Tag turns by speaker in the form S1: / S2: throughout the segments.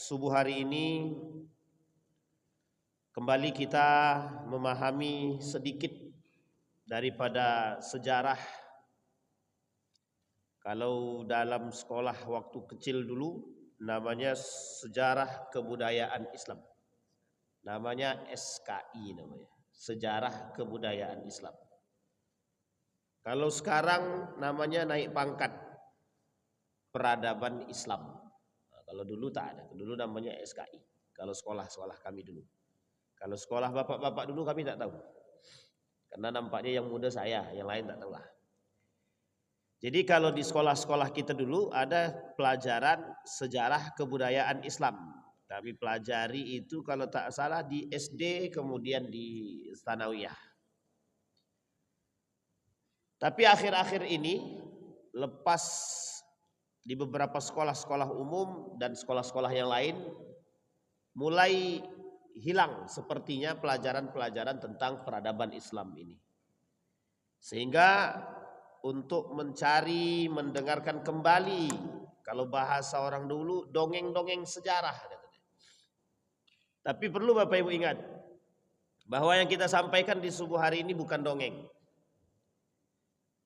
S1: subuh hari ini kembali kita memahami sedikit daripada sejarah. Kalau dalam sekolah waktu kecil dulu namanya sejarah kebudayaan Islam. Namanya SKI namanya. Sejarah kebudayaan Islam. Kalau sekarang namanya naik pangkat peradaban Islam. Nah, kalau dulu tak ada. Dulu namanya SKI. Kalau sekolah-sekolah kami dulu. Kalau sekolah bapak-bapak dulu kami tak tahu. Karena nampaknya yang muda saya, yang lain tak tahu lah. Jadi kalau di sekolah-sekolah kita dulu ada pelajaran sejarah kebudayaan Islam. Kami pelajari itu kalau tak salah di SD kemudian di Tsanawiyah. Tapi akhir-akhir ini lepas di beberapa sekolah-sekolah umum dan sekolah-sekolah yang lain mulai hilang sepertinya pelajaran-pelajaran tentang peradaban Islam ini. Sehingga untuk mencari, mendengarkan kembali, kalau bahasa orang dulu, dongeng-dongeng sejarah. Tapi perlu Bapak Ibu ingat, bahwa yang kita sampaikan di subuh hari ini bukan dongeng.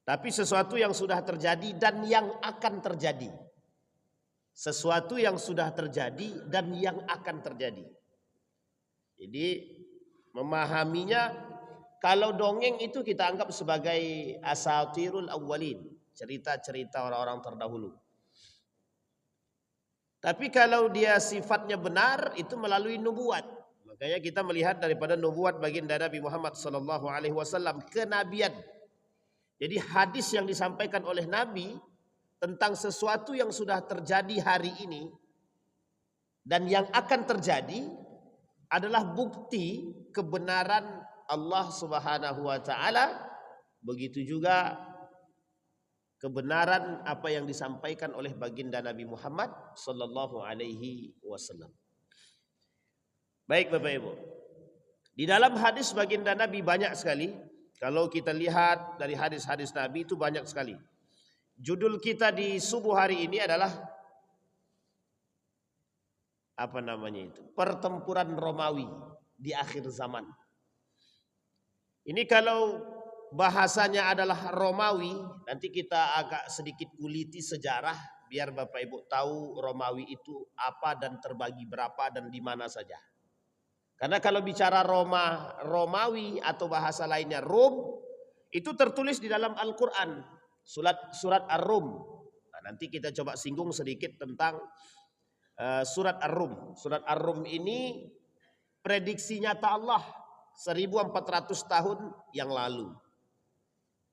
S1: Tapi sesuatu yang sudah terjadi dan yang akan terjadi. Sesuatu yang sudah terjadi dan yang akan terjadi. Jadi memahaminya, kalau dongeng itu kita anggap sebagai asatirul awwalin, cerita-cerita orang-orang terdahulu. Tapi kalau dia sifatnya benar itu melalui nubuat. Makanya kita melihat daripada nubuat baginda Nabi Muhammad SAW, kenabian. Jadi hadis yang disampaikan oleh Nabi tentang sesuatu yang sudah terjadi hari ini dan yang akan terjadi adalah bukti kebenaran Allah Subhanahu wa taala, begitu juga kebenaran apa yang disampaikan oleh baginda Nabi Muhammad sallallahu alaihi wasallam. Baik Bapak Ibu. Di dalam hadis baginda Nabi banyak sekali. Kalau kita lihat dari hadis-hadis Nabi itu banyak sekali. Judul kita di subuh hari ini adalah apa namanya itu? Pertempuran Romawi di akhir zaman. Ini kalau bahasanya adalah Romawi, nanti kita agak sedikit kuliti sejarah biar Bapak Ibu tahu Romawi itu apa dan terbagi berapa dan di mana saja. Karena kalau bicara Romawi atau bahasa lainnya Rom, itu tertulis di dalam Al-Quran, surat Ar-Rum. Nah, nanti kita coba singgung sedikit tentang surat Ar-Rum. Surat Ar-Rum ini prediksi nyata Allah 1400 tahun yang lalu.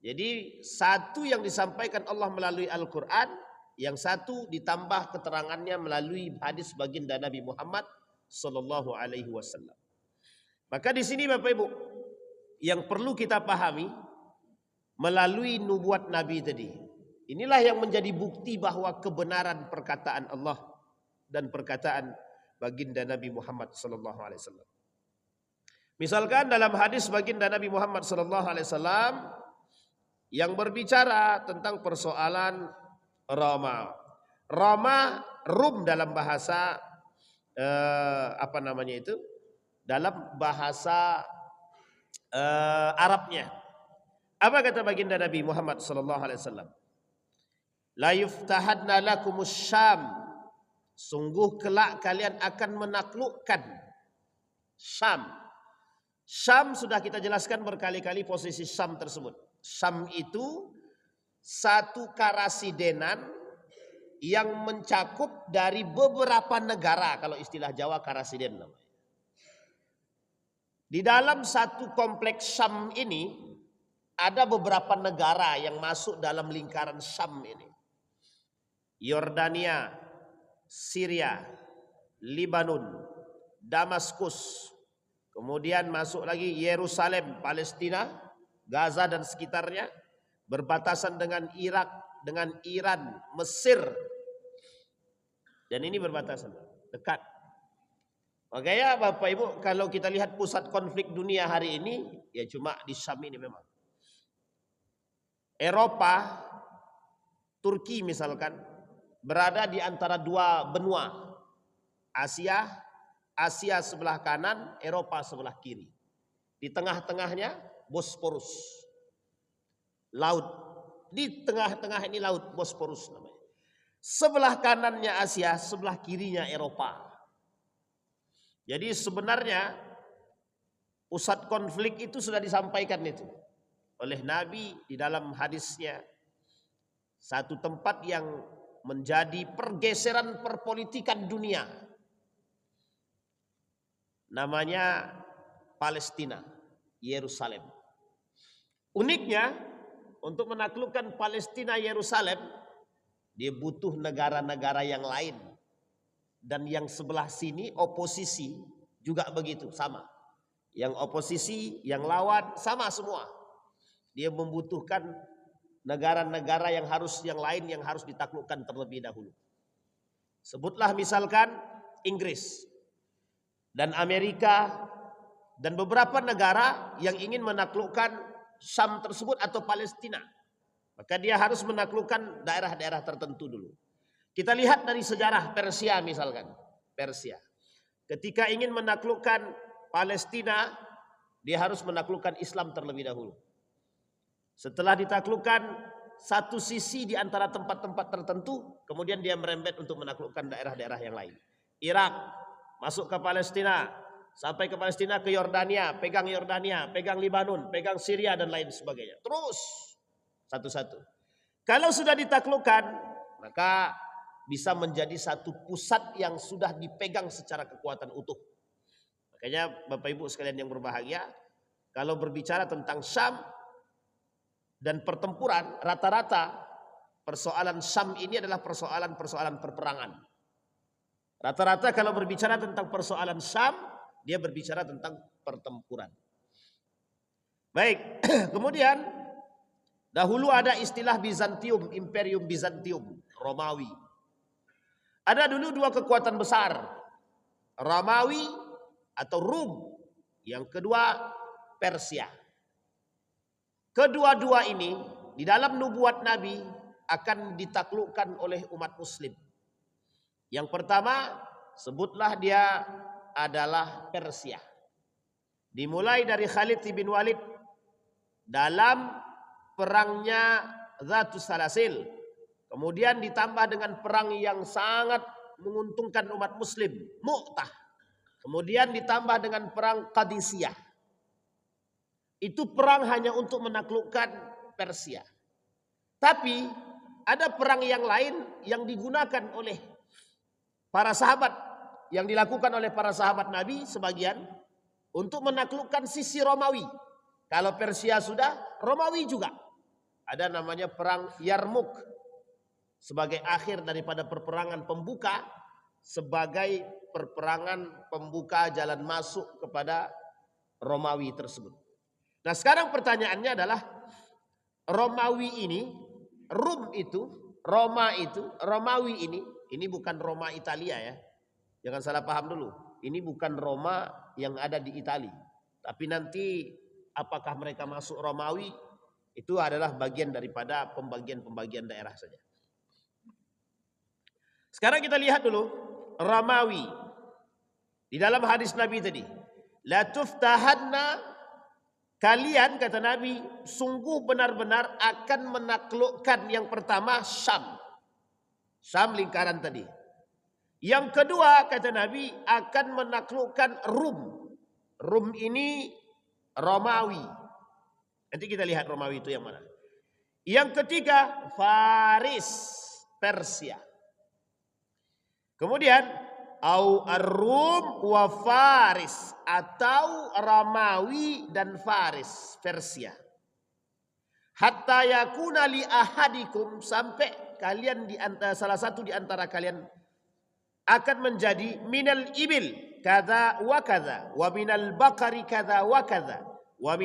S1: Jadi satu yang disampaikan Allah melalui Al-Quran, yang satu ditambah keterangannya melalui hadis baginda Nabi Muhammad sallallahu alaihi wasallam. Maka di sini Bapak Ibu, yang perlu kita pahami melalui nubuat Nabi tadi. Inilah yang menjadi bukti bahwa kebenaran perkataan Allah dan perkataan baginda Nabi Muhammad sallallahu alaihi wasallam. Misalkan dalam hadis baginda Nabi Muhammad sallallahu alaihi wasallam yang berbicara tentang persoalan Rum dalam bahasa apa namanya itu? Dalam bahasa Arabnya. Apa kata baginda Nabi Muhammad sallallahu alaihi wasallam? La yuftahadna lakumus Syam. Sungguh kelak kalian akan menaklukkan Syam. Syam sudah kita jelaskan berkali-kali posisi Syam tersebut. Syam itu satu karasidenan yang mencakup dari beberapa negara. Kalau istilah Jawa karasiden namanya. Di dalam satu kompleks Syam ini ada beberapa negara yang masuk dalam lingkaran Syam ini. Yordania, Syria, Lebanon, Damaskus, kemudian masuk lagi Yerusalem, Palestina, Gaza dan sekitarnya, berbatasan dengan Irak, dengan Iran, Mesir. Dan ini berbatasan, dekat. Makanya Bapak Ibu, kalau kita lihat pusat konflik dunia hari ini, ya cuma di Syam ini memang. Eropa, Turki misalkan, berada di antara dua benua. Asia sebelah kanan, Eropa sebelah kiri. Di tengah-tengahnya Bosporus. Laut. Di tengah-tengah ini laut Bosporus namanya. Sebelah kanannya Asia, sebelah kirinya Eropa. Jadi sebenarnya pusat konflik itu sudah disampaikan itu oleh Nabi di dalam hadisnya. Satu tempat yang menjadi pergeseran perpolitikan dunia. Namanya Palestina, Yerusalem. Uniknya untuk menaklukkan Palestina, Yerusalem, dia butuh negara-negara yang lain. Dan yang sebelah sini oposisi juga begitu, sama. Yang oposisi, yang lawan sama semua. Dia membutuhkan negara-negara yang lain yang harus ditaklukkan terlebih dahulu. Sebutlah misalkan Inggris dan Amerika dan beberapa negara yang ingin menaklukkan Syam tersebut atau Palestina. Maka dia harus menaklukkan daerah-daerah tertentu dulu. Kita lihat dari sejarah Persia misalkan. Persia. Ketika ingin menaklukkan Palestina, dia harus menaklukkan Islam terlebih dahulu. Setelah ditaklukkan satu sisi di antara tempat-tempat tertentu, kemudian dia merembet untuk menaklukkan daerah-daerah yang lain. Irak, masuk ke Palestina, sampai ke Palestina, ke Yordania, pegang Libanon, pegang Syria dan lain sebagainya. Terus satu-satu. Kalau sudah ditaklukkan, maka bisa menjadi satu pusat yang sudah dipegang secara kekuatan utuh. Makanya Bapak Ibu sekalian yang berbahagia, kalau berbicara tentang Syam dan pertempuran, rata-rata persoalan Syam ini adalah persoalan perperangan. Rata-rata kalau berbicara tentang persoalan Syam, dia berbicara tentang pertempuran. Baik, kemudian dahulu ada istilah Bizantium, Imperium Bizantium, Romawi. Ada dulu dua kekuatan besar, Romawi atau Rum, yang kedua Persia. Kedua-dua ini di dalam nubuat Nabi akan ditaklukkan oleh umat Muslim. Yang pertama, sebutlah dia adalah Persia. Dimulai dari Khalid bin Walid dalam perangnya Zatus Salasil. Kemudian ditambah dengan perang yang sangat menguntungkan umat Muslim, Mu'tah. Kemudian ditambah dengan perang Qadisiyah. Itu perang hanya untuk menaklukkan Persia. Tapi ada perang yang lain yang digunakan oleh para sahabat, yang dilakukan oleh para sahabat Nabi sebagian untuk menaklukkan sisi Romawi. Kalau Persia sudah, Romawi juga. Ada namanya perang Yarmuk. Sebagai akhir daripada perperangan pembuka, sebagai perperangan pembuka jalan masuk kepada Romawi tersebut. Nah sekarang pertanyaannya adalah Romawi ini, Romawi ini bukan Roma Italia ya. Jangan salah paham dulu. Ini bukan Roma yang ada di Italia. Tapi nanti apakah mereka masuk Romawi, itu adalah bagian daripada pembagian daerah saja. Sekarang kita lihat dulu Romawi. Di dalam hadis Nabi tadi, la tuftahanna, kalian kata Nabi sungguh benar-benar akan menaklukkan yang pertama Syam. Syam lingkaran tadi. Yang kedua kata Nabi akan menaklukkan Rum. Rum ini Romawi. Nanti kita lihat Romawi itu yang mana. Yang ketiga Faris, Persia. Kemudian au ar-Rum wa Faris, atau Romawi dan Faris, Persia. Hatta yakuna li ahadikum, sampai kalian di antara salah satu di antara kalian akan menjadi minal ibil kadza wa kadza wa minal bakari kadza wa kadza wa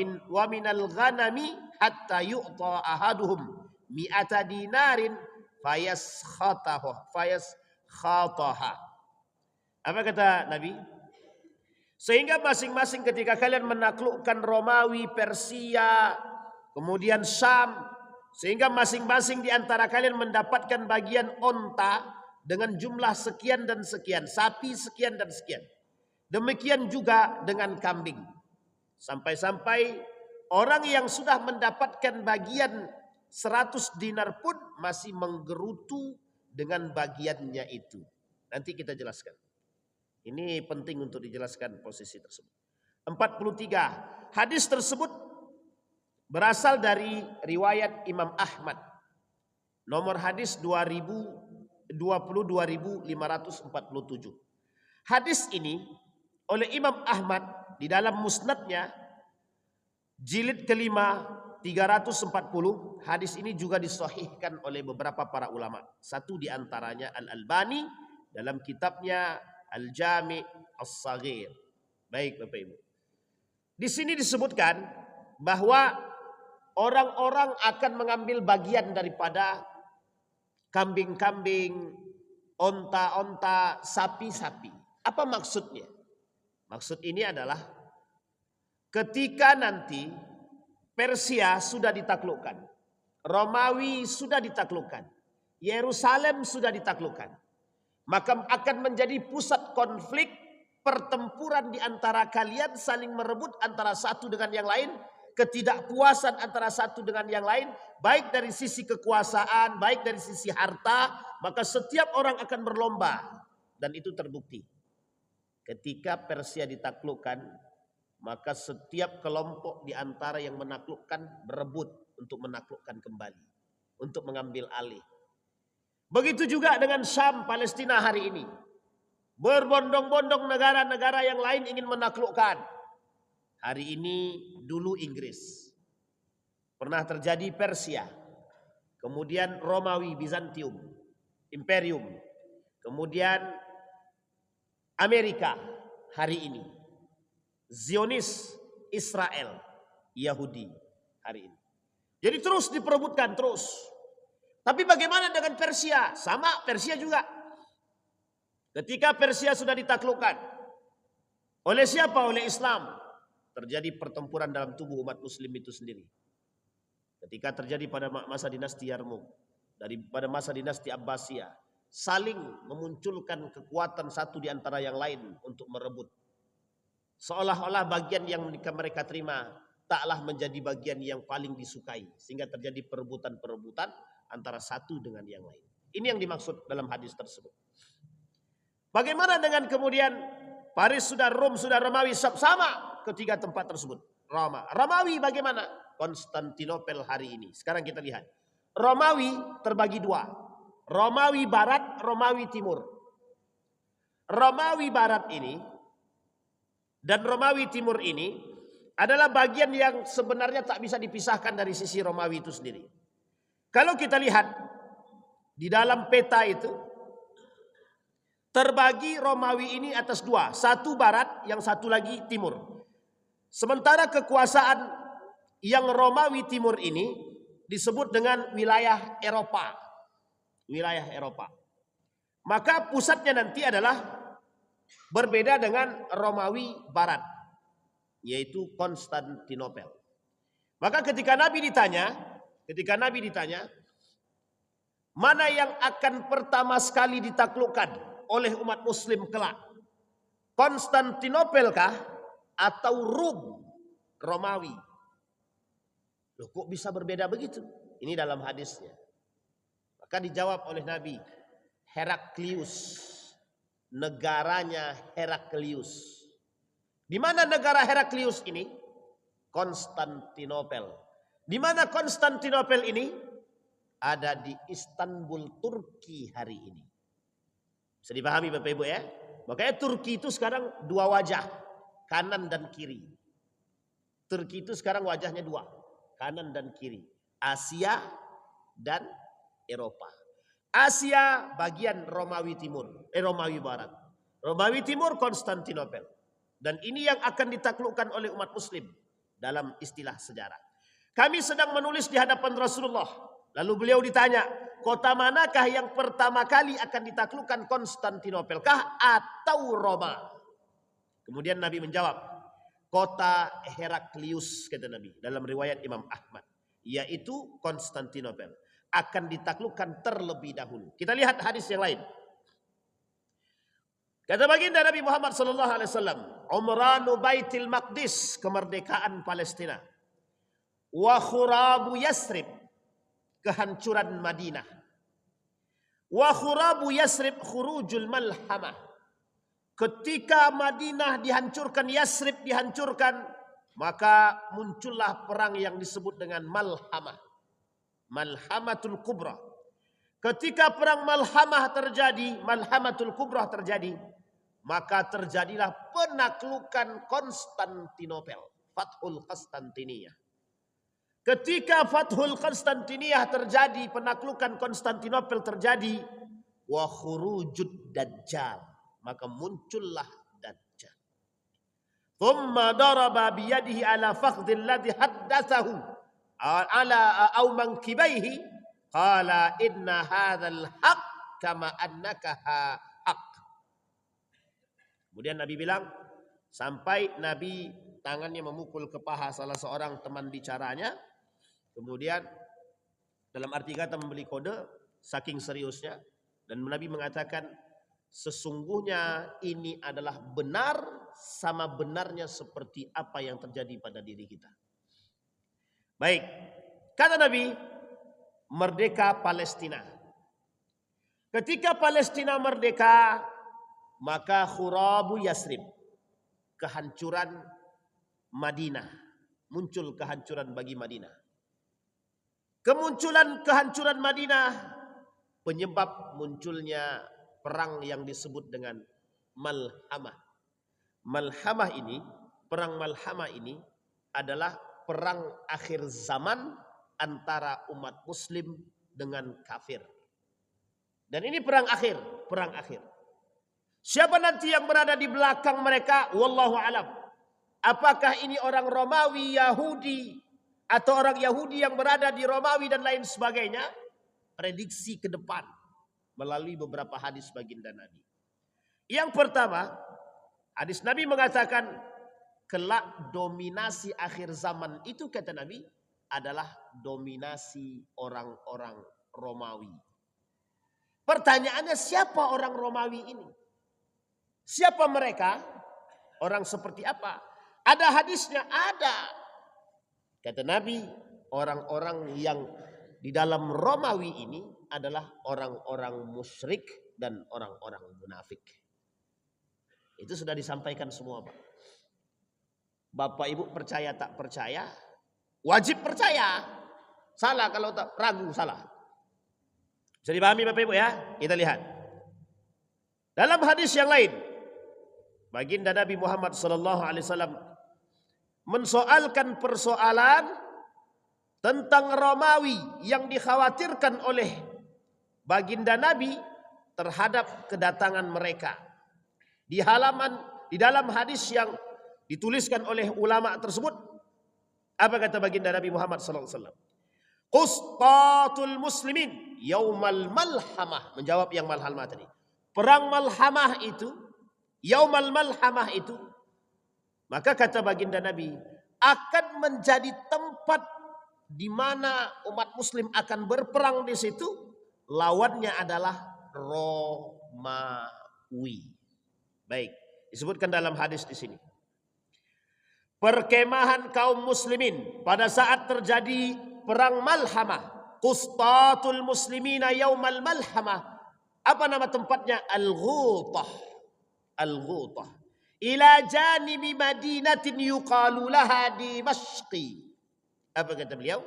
S1: minal ghanami hatta yu'ta ahaduhum mi'ata dinarin khataha. Apa kata Nabi? Sehingga masing-masing ketika kalian menaklukkan Romawi, Persia, kemudian Syam, sehingga masing-masing di antara kalian mendapatkan bagian onta, dengan jumlah sekian dan sekian, sapi sekian dan sekian. Demikian juga dengan kambing. Sampai-sampai orang yang sudah mendapatkan bagian 100 dinar pun masih menggerutu dengan bagiannya itu. Nanti kita jelaskan. Ini penting untuk dijelaskan posisi tersebut. 43. Hadis tersebut berasal dari riwayat Imam Ahmad. Nomor hadis 22.547. Hadis ini oleh Imam Ahmad di dalam musnadnya jilid kelima 340. Hadis ini juga disahihkan oleh beberapa para ulama. Satu di antaranya Al-Albani dalam kitabnya Al-Jami' As-Saghir. Baik Bapak Ibu. Di sini disebutkan bahwa orang-orang akan mengambil bagian daripada kambing-kambing, onta-onta, sapi-sapi. Apa maksudnya? Maksud ini adalah ketika nanti Persia sudah ditaklukkan, Romawi sudah ditaklukkan, Yerusalem sudah ditaklukkan, maka akan menjadi pusat konflik, pertempuran di antara kalian, saling merebut antara satu dengan yang lain, ketidakpuasan antara satu dengan yang lain, baik dari sisi kekuasaan, baik dari sisi harta, maka setiap orang akan berlomba. Dan itu terbukti. Ketika Persia ditaklukkan, maka setiap kelompok di antara yang menaklukkan berebut untuk menaklukkan kembali, untuk mengambil alih. Begitu juga dengan Syam, Palestina hari ini. Berbondong-bondong negara-negara yang lain ingin menaklukkan. Hari ini dulu Inggris. Pernah terjadi Persia. Kemudian Romawi, Bizantium, Imperium. Kemudian Amerika hari ini. Zionis, Israel, Yahudi hari ini. Jadi terus diperebutkan terus. Tapi bagaimana dengan Persia? Sama, Persia juga. Ketika Persia sudah ditaklukkan oleh siapa? Oleh Islam. Terjadi pertempuran dalam tubuh umat muslim itu sendiri. Ketika terjadi pada masa dinasti Yarmouk, pada masa dinasti Abbasiyah, saling memunculkan kekuatan satu di antara yang lain untuk merebut. Seolah-olah bagian yang mereka terima taklah menjadi bagian yang paling disukai, sehingga terjadi perebutan-perebutan antara satu dengan yang lain. Ini yang dimaksud dalam hadis tersebut. Bagaimana dengan kemudian Paris sudah, Rom sudah, Romawi sama ketiga tempat tersebut. Romawi bagaimana? Konstantinopel hari ini. Sekarang kita lihat. Romawi terbagi dua. Romawi Barat, Romawi Timur. Romawi Barat ini dan Romawi Timur ini adalah bagian yang sebenarnya tak bisa dipisahkan dari sisi Romawi itu sendiri. Kalau kita lihat di dalam peta itu, terbagi Romawi ini atas dua. Satu barat, yang satu lagi timur. Sementara kekuasaan yang Romawi Timur ini disebut dengan wilayah Eropa. Wilayah Eropa. Maka pusatnya nanti adalah berbeda dengan Romawi Barat, yaitu Konstantinopel. Maka ketika Nabi ditanya, mana yang akan pertama sekali ditaklukkan oleh umat muslim kelak? Konstantinopel kah atau Rum, Romawi? Loh, kok bisa berbeda begitu? Ini dalam hadisnya. Maka dijawab oleh Nabi, Heraklius, negaranya Heraklius. Di mana negara Heraklius ini? Konstantinopel. Di mana Konstantinopel ini? Ada di Istanbul, Turki hari ini. Bisa dipahami Bapak Ibu ya? Makanya Turki itu sekarang dua wajah, kanan dan kiri. Turki itu sekarang wajahnya dua, kanan dan kiri. Asia dan Eropa. Asia bagian Romawi Timur, Romawi Barat. Romawi Timur Konstantinopel. Dan ini yang akan ditaklukkan oleh umat muslim dalam istilah sejarah. Kami sedang menulis di hadapan Rasulullah. Lalu beliau ditanya, kota manakah yang pertama kali akan ditaklukkan, Konstantinopel kah atau Roma? Kemudian Nabi menjawab, kota Heraklius, kata Nabi dalam riwayat Imam Ahmad, yaitu Konstantinopel akan ditaklukkan terlebih dahulu. Kita lihat hadis yang lain. Kata baginda Nabi Muhammad sallallahu alaihi wasallam, umranu Baitul Maqdis, kemerdekaan Palestina. Wa khurabu Yasrib, kehancuran Madinah. Wa khurabu Yasrib khurujul malhamah. Ketika Madinah dihancurkan, Yasrib dihancurkan, maka muncullah perang yang disebut dengan Malhamah. Malhamatul Kubra. Ketika perang Malhamatul Kubra terjadi, maka terjadilah penaklukan Konstantinopel, Fathul Konstantiniyah. Ketika Fathul Konstantiniyah terjadi, penaklukan Konstantinopel terjadi, wa khurujud Dajjal, maka muncullah Dajjal. Thumma daraba biyadihi ala fakhdil ladzi haddatsahu ala aw mankibaihi qala inna hadzal haqq kama annaka haqq. Kemudian Nabi bilang, sampai Nabi tangannya memukul ke paha salah seorang teman bicaranya. Kemudian dalam arti kata memberi kode saking seriusnya, dan Nabi mengatakan sesungguhnya ini adalah benar sama benarnya seperti apa yang terjadi pada diri kita. Baik, kata Nabi, merdeka Palestina. Ketika Palestina merdeka, maka khurabu Yasrib, kehancuran Madinah, muncul kehancuran bagi Madinah. Kemunculan kehancuran Madinah penyebab munculnya perang yang disebut dengan Malhamah. Malhamah ini, perang Malhamah ini adalah perang akhir zaman antara umat Muslim dengan kafir. Dan ini perang akhir, perang akhir. Siapa nanti yang berada di belakang mereka? Wallahu alam. Apakah ini orang Romawi, Yahudi, atau orang Yahudi yang berada di Romawi dan lain sebagainya? Prediksi ke depan melalui beberapa hadis baginda Nabi. Yang pertama, hadis Nabi mengatakan kelak dominasi akhir zaman itu, kata Nabi, adalah dominasi orang-orang Romawi. Pertanyaannya, siapa orang Romawi ini? Siapa mereka? Orang seperti apa? Ada hadisnya? Ada. Kata Nabi, orang-orang yang di dalam Romawi ini adalah orang-orang musyrik dan orang-orang munafik. Itu sudah disampaikan semua, Pak. Bapak Ibu percaya tak percaya? Wajib percaya. Salah kalau tak ragu, salah. Bisa dipahami Bapak Ibu ya? Kita lihat. Dalam hadis yang lain, baginda Nabi Muhammad SAW mensoalkan persoalan tentang Romawi yang dikhawatirkan oleh baginda Nabi terhadap kedatangan mereka. Di dalam hadis yang dituliskan oleh ulama tersebut, apa kata baginda Nabi Muhammad SAW? Qustatul muslimin yaumal malhamah. Menjawab yang malhamah tadi. Perang malhamah itu, yaumal malhamah itu, maka kata baginda Nabi, akan menjadi tempat di mana umat muslim akan berperang di situ. Lawannya adalah Romawi. Baik, disebutkan dalam hadis di sini. Perkemahan kaum muslimin pada saat terjadi perang Malhamah. Qustatul muslimina yaumal malhamah. Apa nama tempatnya? Al-Ghutah. Al-Ghutah. Ila janibi madinatin yuqalu laha Dimashqi. Apa kata beliau?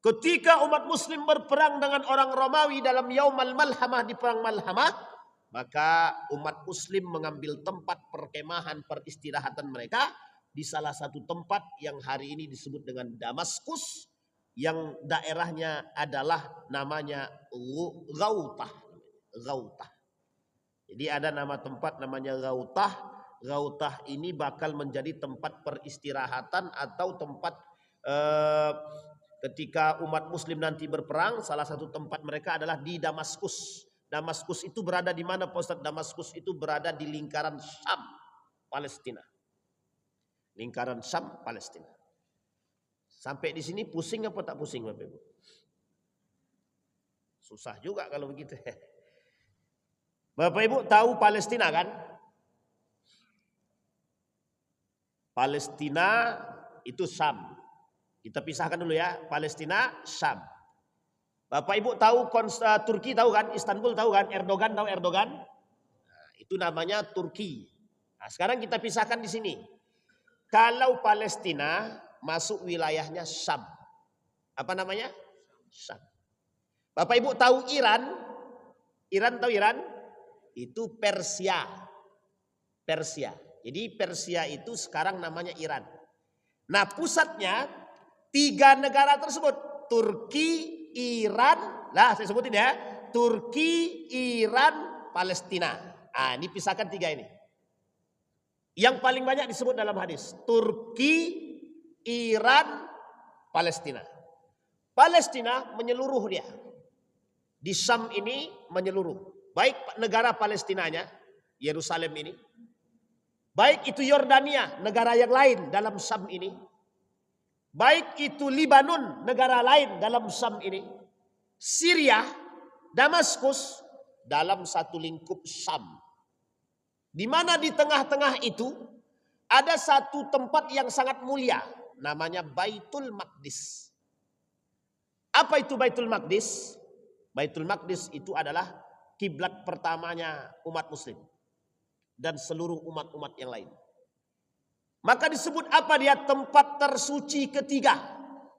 S1: Ketika umat muslim berperang dengan orang Romawi dalam yaumal malhamah, di perang Malhamah, maka umat muslim mengambil tempat perkemahan peristirahatan mereka di salah satu tempat yang hari ini disebut dengan Damaskus, yang daerahnya adalah namanya Ghautah. Ghautah. Jadi ada nama tempat namanya Ghautah. Ghautah ini bakal menjadi tempat peristirahatan atau tempat ketika umat muslim nanti berperang. Salah satu tempat mereka adalah di Damaskus. Damaskus itu berada di mana, Pak Ustaz? Damaskus itu berada di lingkaran Syam, Palestina. Lingkaran Syam, Palestina. Sampai di sini pusing apa tak pusing, Bapak Ibu? Susah juga kalau begitu. Bapak Ibu tahu Palestina kan? Palestina itu Syam. Kita pisahkan dulu ya, Palestina, Syam. Bapak Ibu tahu Turki tahu kan? Istanbul tahu kan? Erdogan tahu Erdogan? Nah, itu namanya Turki. Nah, sekarang kita pisahkan di sini. Kalau Palestina masuk wilayahnya Syam. Apa namanya? Syam. Bapak Ibu tahu Iran? Iran tahu Iran? Itu Persia. Persia. Jadi Persia itu sekarang namanya Iran. Nah, pusatnya 3 negara tersebut. Turki, Iran, lah saya sebutin ya. Turki, Iran, Palestina. Ah, ini pisahkan 3 ini. Yang paling banyak disebut dalam hadis. Turki, Iran, Palestina. Palestina menyeluruh dia. Di Syam ini menyeluruh. Baik negara Palestinanya, Yerusalem ini. Baik itu Yordania, negara yang lain dalam Syam ini. Baik itu Libanon, negara lain dalam Syam ini. Syria, Damaskus, dalam satu lingkup Syam. Di mana di tengah-tengah itu ada satu tempat yang sangat mulia. Namanya Baitul Maqdis. Apa itu Baitul Maqdis? Baitul Maqdis itu adalah kiblat pertamanya umat muslim. Dan seluruh umat-umat yang lain. Maka disebut apa dia? Tempat tersuci ketiga.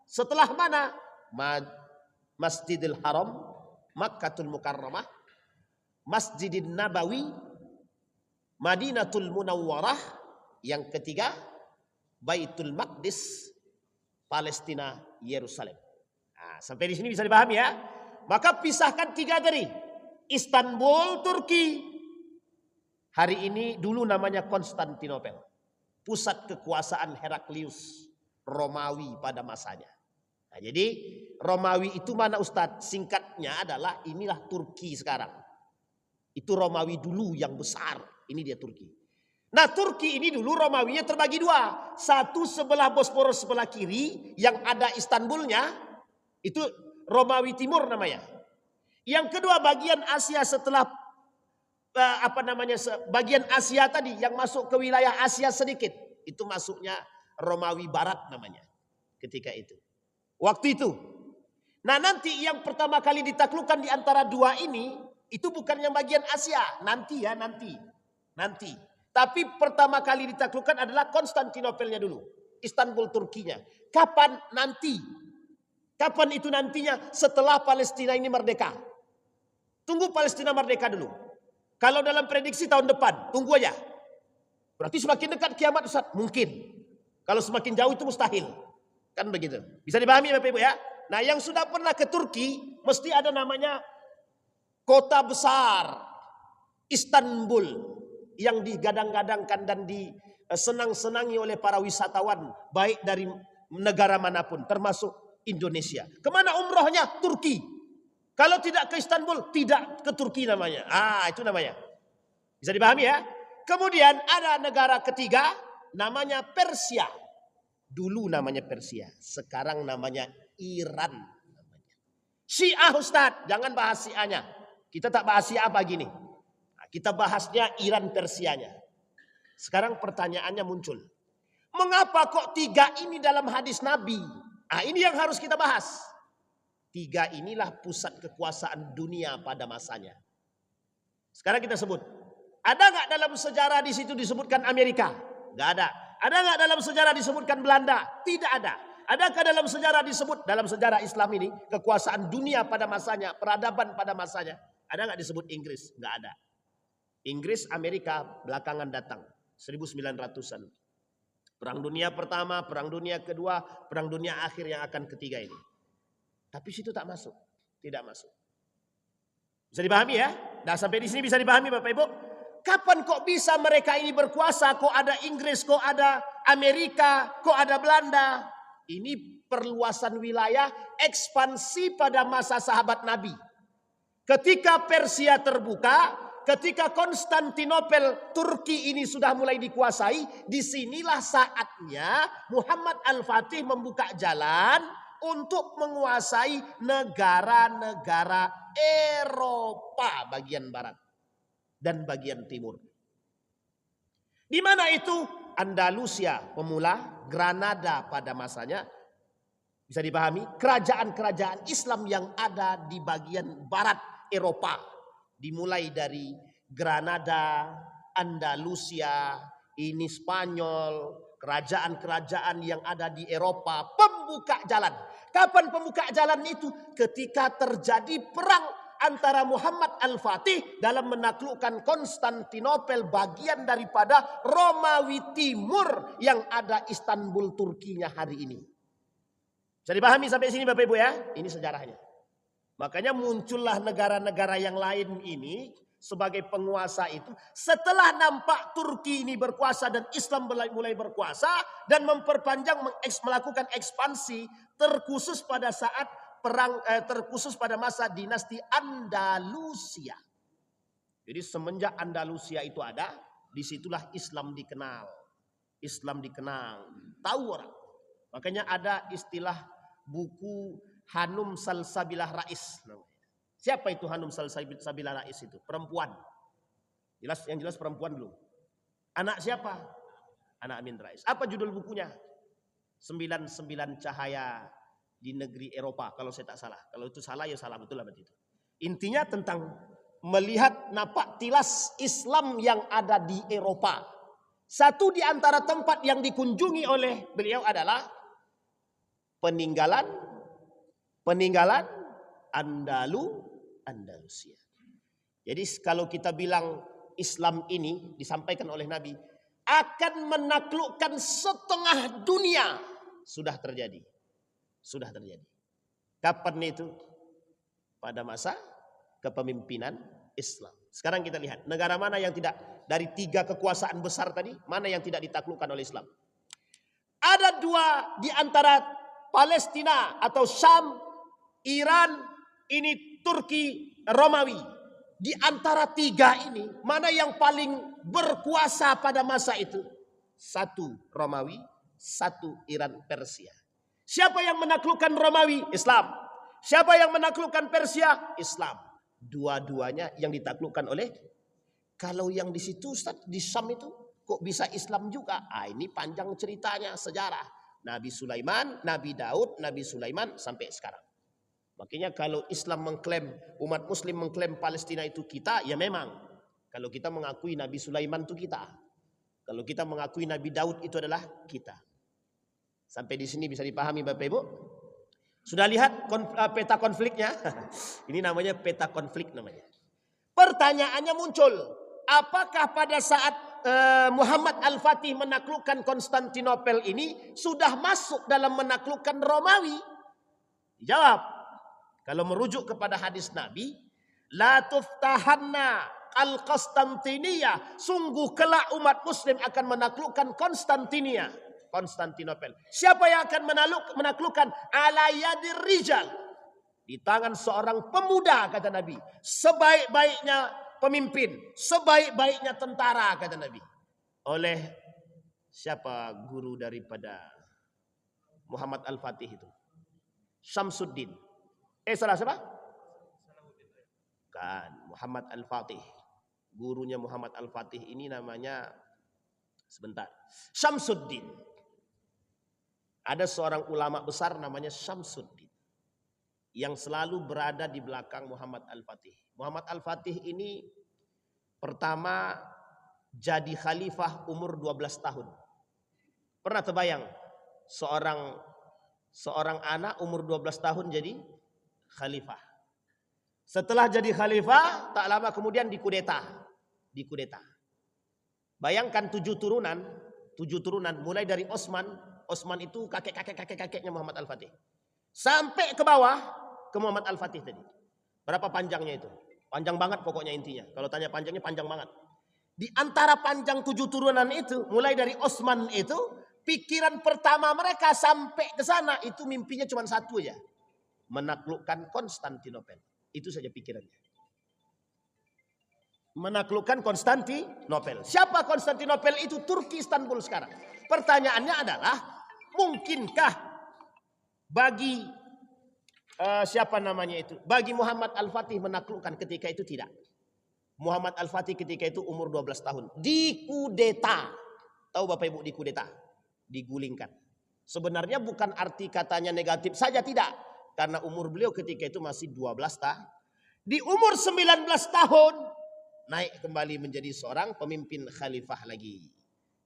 S1: Setelah mana? Masjidil Haram, Makkatul Mukarramah, Masjidin Nabawi, Madinatul Munawwarah. Yang ketiga, Baitul Maqdis, Palestina, Yerusalem. Nah, sampai di sini bisa dipahami ya. Maka pisahkan 3 tadi. Istanbul, Turki. Hari ini dulu namanya Konstantinopel. Pusat kekuasaan Heraklius, Romawi pada masanya. Nah, jadi Romawi itu mana Ustadz? Singkatnya adalah inilah Turki sekarang. Itu Romawi dulu yang besar. Ini dia Turki. Nah, Turki ini dulu Romawinya terbagi 2. Satu sebelah Bosporus sebelah kiri yang ada Istanbulnya. Itu Romawi Timur namanya. Yang kedua bagian Asia setelah bagian Asia tadi yang masuk ke wilayah Asia sedikit. Itu masuknya Romawi Barat namanya. Ketika itu. Waktu itu. Nah, nanti yang pertama kali ditaklukkan di antara 2 ini. Itu bukan yang bagian Asia. Nanti ya, nanti. Tapi pertama kali ditaklukkan adalah Konstantinopelnya dulu. Istanbul Turkinya. Kapan? Nanti. Kapan itu nantinya? Setelah Palestina ini merdeka. Tunggu Palestina merdeka dulu. Kalau dalam prediksi tahun depan, tunggu aja. Berarti semakin dekat kiamat Ustaz? Mungkin. Kalau semakin jauh itu mustahil. Kan begitu. Bisa dipahami Bapak Ibu ya? Nah, yang sudah pernah ke Turki, mesti ada namanya kota besar. Istanbul. Yang digadang-gadangkan dan disenang-senangi oleh para wisatawan. Baik dari negara manapun, termasuk Indonesia. Kemana umrohnya? Turki. Kalau tidak ke Istanbul, tidak ke Turki namanya. Ah, itu namanya. Bisa dipahami ya? Kemudian ada negara ketiga, namanya Persia. Dulu namanya Persia, sekarang namanya Iran. Syiah Ustadz, jangan bahas Syiahnya. Kita tak bahas Syiah pagi ini. Nah, kita bahasnya Iran Persianya. Sekarang pertanyaannya muncul. Mengapa kok 3 ini dalam hadis Nabi? Ah, ini yang harus kita bahas. 3 inilah pusat kekuasaan dunia pada masanya. Sekarang kita sebut. Ada nggak dalam sejarah di situ disebutkan Amerika? Nggak ada. Ada nggak dalam sejarah disebutkan Belanda? Tidak ada. Adakah dalam sejarah disebut, dalam sejarah Islam ini, kekuasaan dunia pada masanya, peradaban pada masanya? Ada nggak disebut Inggris? Nggak ada. Inggris, Amerika belakangan datang. 1900-an. Perang dunia pertama, perang dunia kedua, perang dunia akhir yang akan ketiga ini. Tapi situ tak masuk, tidak masuk. Bisa dipahami ya? Nah, sampai di sini bisa dipahami Bapak Ibu. Kapan kok bisa mereka ini berkuasa? Kok ada Inggris, kok ada Amerika, kok ada Belanda? Ini perluasan wilayah, ekspansi pada masa sahabat Nabi. Ketika Persia terbuka, ketika Konstantinopel Turki ini sudah mulai dikuasai, disinilah saatnya Muhammad Al-Fatih membuka jalan untuk menguasai negara-negara Eropa bagian barat dan bagian timur. Di mana itu? Andalusia pemula, Granada pada masanya. Bisa dipahami, kerajaan-kerajaan Islam yang ada di bagian barat Eropa. Dimulai dari Granada, Andalusia, ini Spanyol, kerajaan-kerajaan yang ada di Eropa, pembuka jalan. Kapan pembuka jalan itu? Ketika terjadi perang antara Muhammad Al-Fatih dalam menaklukkan Konstantinopel, bagian daripada Romawi Timur yang ada Istanbul Turkinya hari ini. Bisa dipahami sampai sini Bapak Ibu ya? Ini sejarahnya. Makanya muncullah negara-negara yang lain ini sebagai penguasa itu setelah nampak Turki ini berkuasa dan Islam mulai berkuasa dan memperpanjang melakukan ekspansi terkhusus pada saat perang terkhusus pada masa dinasti Andalusia. Jadi semenjak Andalusia itu ada, disitulah Islam dikenal. Islam dikenal, tahu orang. Makanya ada istilah buku Hanum Salsabilah Rais. Siapa itu Hanum Salsabilah Rais itu? Perempuan. Yang jelas perempuan dulu. Anak siapa? Anak Amin Rais. Apa judul bukunya? 99 Cahaya di negeri Eropa, kalau saya tak salah. Kalau itu salah ya salah, betul lah berarti itu. Intinya tentang melihat napak tilas Islam yang ada di Eropa. Satu di antara tempat yang dikunjungi oleh beliau adalah peninggalan Andalusia. Jadi kalau kita bilang Islam ini disampaikan oleh Nabi akan menaklukkan setengah dunia, sudah terjadi. Sudah terjadi. Kapan itu? Pada masa kepemimpinan Islam. Sekarang kita lihat negara mana yang tidak, dari 3 kekuasaan besar tadi, mana yang tidak ditaklukkan oleh Islam. Ada 2 di antara Palestina atau Syam, Iran, ini Turki, Romawi. Di antara 3 ini, mana yang paling berkuasa pada masa itu? 1 Romawi, 1 Iran, Persia. Siapa yang menaklukkan Romawi? Islam. Siapa yang menaklukkan Persia? Islam. Dua-duanya yang ditaklukkan oleh. Kalau yang di situ Ustaz, di Syam itu kok bisa Islam juga? Ini panjang ceritanya, sejarah. Nabi Sulaiman, Nabi Daud, Nabi Sulaiman sampai sekarang. Makanya kalau Islam mengklaim, umat Muslim mengklaim Palestina itu kita, ya memang. Kalau kita mengakui Nabi Sulaiman itu kita. Kalau kita mengakui Nabi Daud itu adalah kita. Sampai di sini bisa dipahami Bapak Ibu? Sudah lihat peta konfliknya? Ini namanya peta konflik namanya. Pertanyaannya muncul, apakah pada saat Muhammad Al-Fatih menaklukkan Konstantinopel ini sudah masuk dalam menaklukkan Romawi? Dijawab, kalau merujuk kepada hadis Nabi, la tuftahanna al-Konstantiniyah, sungguh kelak umat Muslim akan menaklukkan Konstantinopel. Siapa yang akan menaklukkan? Ala yadir rijal, di tangan seorang pemuda, kata Nabi. Sebaik-baiknya pemimpin, sebaik-baiknya tentara, kata Nabi. Oleh siapa guru daripada Muhammad Al-Fatih itu? Syamsuddin. Salah siapa? Bukan, Muhammad Al-Fatih. Gurunya Muhammad Al-Fatih ini namanya, sebentar, Syamsuddin. Ada seorang ulama besar namanya Syamsuddin yang selalu berada di belakang Muhammad Al-Fatih. Muhammad Al-Fatih ini pertama jadi khalifah umur 12 tahun. Pernah terbayang seorang anak umur 12 tahun jadi khalifah. Setelah jadi khalifah, tak lama kemudian dikudeta. Bayangkan 7 turunan mulai dari Osman itu kakeknya Muhammad Al-Fatih. Sampai ke bawah ke Muhammad Al-Fatih tadi. Berapa panjangnya itu? Panjang banget pokoknya intinya. Kalau tanya panjangnya, panjang banget. Di antara panjang 7 turunan itu, mulai dari Osman itu, pikiran pertama mereka sampai ke sana itu mimpinya cuma satu aja. Menaklukkan Konstantinopel. Itu saja pikirannya. Menaklukkan Konstantinopel. Siapa Konstantinopel itu? Turki, Istanbul sekarang. Pertanyaannya adalah, mungkinkah bagi siapa namanya itu? Bagi Muhammad Al-Fatih menaklukkan ketika itu? Tidak. Muhammad Al-Fatih ketika itu umur 12 tahun. Dikudeta. Tahu Bapak Ibu dikudeta, digulingkan. Sebenarnya bukan arti katanya negatif saja, tidak. Karena umur beliau ketika itu masih 12 tahun. Di umur 19 tahun naik kembali menjadi seorang pemimpin khalifah lagi.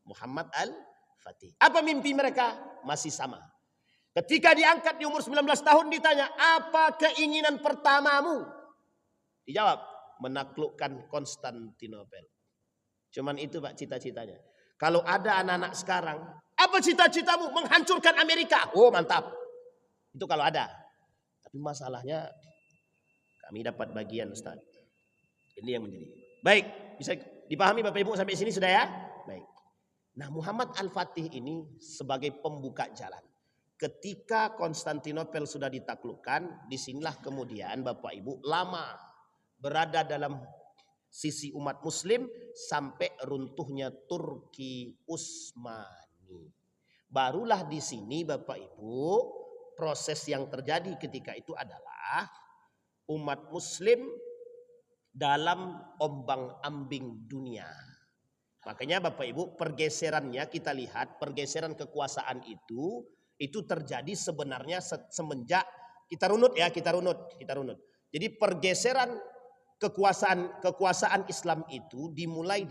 S1: Muhammad Al-Fatih. Apa mimpi mereka? Masih sama. Ketika diangkat di umur 19 tahun ditanya, apa keinginan pertamamu? Dijawab, menaklukkan Konstantinopel. Cuman itu Pak cita-citanya. Kalau ada anak-anak sekarang, apa cita-citamu? Menghancurkan Amerika. Oh mantap. Itu kalau ada. Tapi masalahnya kami dapat bagian Ustaz. Ini yang menjadi. Baik, bisa dipahami Bapak Ibu sampai sini sudah ya? Baik. Nah Muhammad Al-Fatih ini sebagai pembuka jalan. Ketika Konstantinopel sudah ditaklukkan, disinilah kemudian Bapak Ibu lama berada dalam sisi umat muslim sampai runtuhnya Turki Utsmani. Barulah di sini Bapak Ibu proses yang terjadi ketika itu adalah umat muslim dalam ombang-ambing dunia. Makanya Bapak Ibu pergeserannya kita lihat, pergeseran kekuasaan itu terjadi sebenarnya semenjak kita runut. Jadi pergeseran kekuasaan Islam itu dimulai